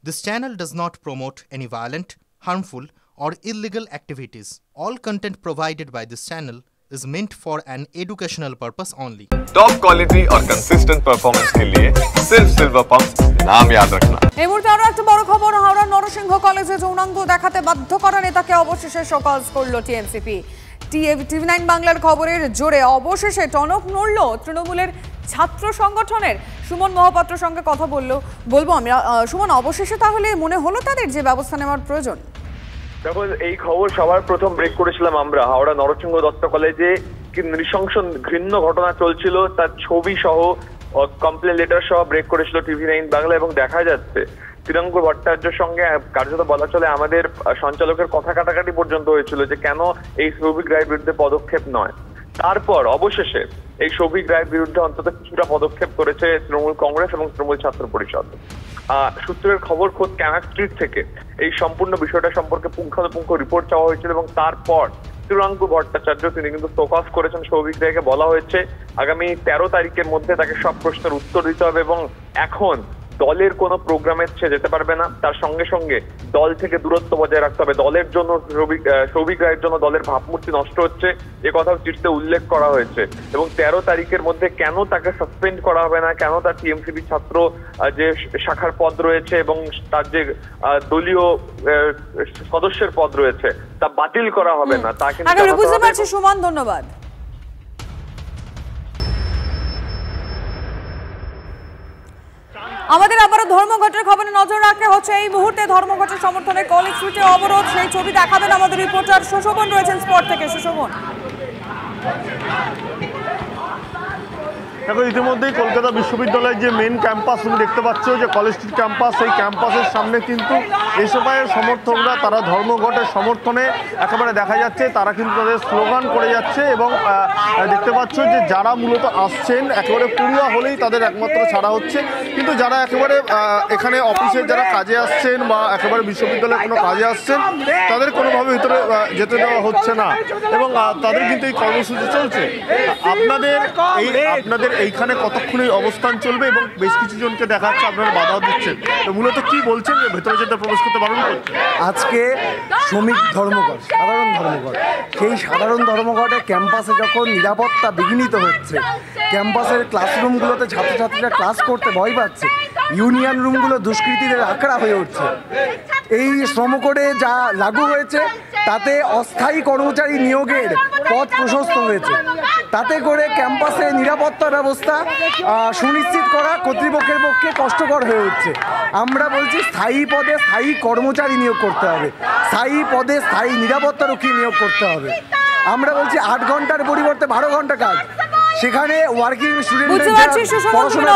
This channel does not promote any violent, harmful, or illegal activities. All content provided by this channel is meant for an educational purpose only. Top quality और consistent performance के लिए सिर्फ silver pump नाम याद रखना। এই মুহূর্তে আরো একটা বড় খবর, হাওড়া নরসিংহ কলেজে যৌনাঙ্গ দেখাতে বাধ্য করা নেতাকে অবশেষে শোকজ করল টিএমসিপি। টিভি9 বাংলার খবরের জোরে অবশেষে টনক নড়ল তৃণমূলের ছাত্র সংগঠনের। সুমন মহাপাত্রের সঙ্গে কথা বলবো আমরা। সুমন, অবশেষে তাহলে মনে হলো তাদের যে ব্যবস্থা নেওয়ার প্রয়োজন? দেখো, এই খবর সবার প্রথম ব্রেক করেছিলাম আমরা। হাওড়া নরসিংহ দত্ত কলেজে কি নৃশংস ঘৃণ্য ঘটনা চলছিল, তার ছবি সহ কমপ্লেন লেটার সহ ব্রেক করেছিল টিভি9 বাংলা। এবং দেখা যাচ্ছে তৃণাঙ্কুর ভট্টাচার্যের সঙ্গে কার্যত বলা চলে আমাদের সঞ্চালকের কথা কাটাকাটি পর্যন্ত হয়েছিল যে কেন এই সৌভিক রায়ের বিরুদ্ধে পদক্ষেপ নয়। তারপর অবশেষে এই সৌভিক রায়ের বিরুদ্ধে অন্তত কিছুটা পদক্ষেপ করেছে তৃণমূল কংগ্রেস এবং তৃণমূল ছাত্র পরিষদ। সূত্রের খবর খোদ ক্যানাক স্ট্রিট থেকে এই সম্পূর্ণ বিষয়টা সম্পর্কে পুঙ্খানুপুঙ্খ রিপোর্ট চাওয়া হয়েছিল এবং তারপর তৃণাঙ্কুর ভট্টাচার্য তিনি কিন্তু শোকজ করেছেন সৌভিক রায়কে। বলা হয়েছে আগামী 13 তারিখের মধ্যে তাকে সব প্রশ্নের উত্তর দিতে হবে এবং এখন দলের কোনো প্রোগ্রামে সে যেতে পারবে না। তার সঙ্গে সঙ্গে দল থেকে দূরত্ব বজায় রাখতে হবে। দলের জন্য সৌভিক রায়ের জন্য দলের ভাবমূর্তি নষ্ট হচ্ছে, এ কথাও চিঠিতে উল্লেখ করা হয়েছে। এবং 13 তারিখের মধ্যে কেন তাকে সাসপেন্ড করা হবে না, কেন তার টিএমসিপি ছাত্র যে শাখার পদ রয়েছে এবং তার যে দলীয় সদস্যের পদ রয়েছে তা বাতিল করা হবে না তা কিন্তু বুঝতে পারছি। সুমন, ধন্যবাদ। আমাদের আবারও ধর্মঘটের খবরে নজর রাখতে হচ্ছে। এই মুহূর্তে ধর্মঘটের সমর্থনে কলেজ স্ট্রিটে অবরোধ, সেই ছবি দেখাবেন আমাদের রিপোর্টার সুশোভন রয়েছেন স্পট থেকে। সুশোভন, দেখো, ইতিমধ্যেই কলকাতা বিশ্ববিদ্যালয়ের যে মেন ক্যাম্পাস তুমি দেখতে পাচ্ছ যে কলেজ স্ট্রিট ক্যাম্পাস, সেই ক্যাম্পাসের সামনে কিন্তু এসবের সমর্থকরা তারা ধর্মঘটের সমর্থনে একেবারে দেখা যাচ্ছে তারা কিন্তু তাদের স্লোগান করে যাচ্ছে। এবং দেখতে পাচ্ছ যে যারা মূলত আসছেন একেবারে পড়ুয়া হলেই তাদের একমাত্র ছাড়া হচ্ছে, কিন্তু যারা একেবারে এখানে অফিসের যারা কাজে আসছেন বা একেবারে বিশ্ববিদ্যালয়ে কোনো কাজে আসছেন তাদের কোনোভাবে ভিতরে যেতে দেওয়া হচ্ছে না এবং তাদের কিন্তু এই কর্মসূচি চলছে। আপনাদের এইখানে কতক্ষণ এই অবস্থান চলবে এবং বেশ কিছু জনকে দেখা যাচ্ছে আপনারা বাধাও দিচ্ছেন, তো মূলত কি বলছেন যে ভেতরে যেতে প্রবেশ করতে বারণ করছেন? আজকে শ্রমিক ধর্মঘট, সাধারণ ধর্মঘট। সেই সাধারণ ধর্মঘটে ক্যাম্পাসে যখন নিরাপত্তা বিঘ্নিত হচ্ছে, ক্যাম্পাসের ক্লাসরুমগুলোতে ছাত্রছাত্রীরা ক্লাস করতে ভয় পাচ্ছে, ইউনিয়ন রুমগুলো দুষ্কৃতীদের আখড়া হয়ে উঠছে। এই শ্রমকোডে যা লাগু হয়েছে তাতে অস্থায়ী কর্মচারী নিয়োগের পথ প্রশস্ত হয়েছে। তাতে করে ক্যাম্পাসে নিরাপত্তা ব্যবস্থা সুনিশ্চিত করা কর্তৃপক্ষের পক্ষে কষ্টকর হয়ে উঠছে। আমরা বলছি স্থায়ী পদে স্থায়ী কর্মচারী নিয়োগ করতে হবে, স্থায়ী পদে স্থায়ী নিরাপত্তারক্ষী নিয়োগ করতে হবে। আমরা বলছি 8 ঘন্টার পরিবর্তে 12 ঘন্টা কাজ, সেখানে ওয়ার্কিং স্টুডেন্টদের পড়াশোনা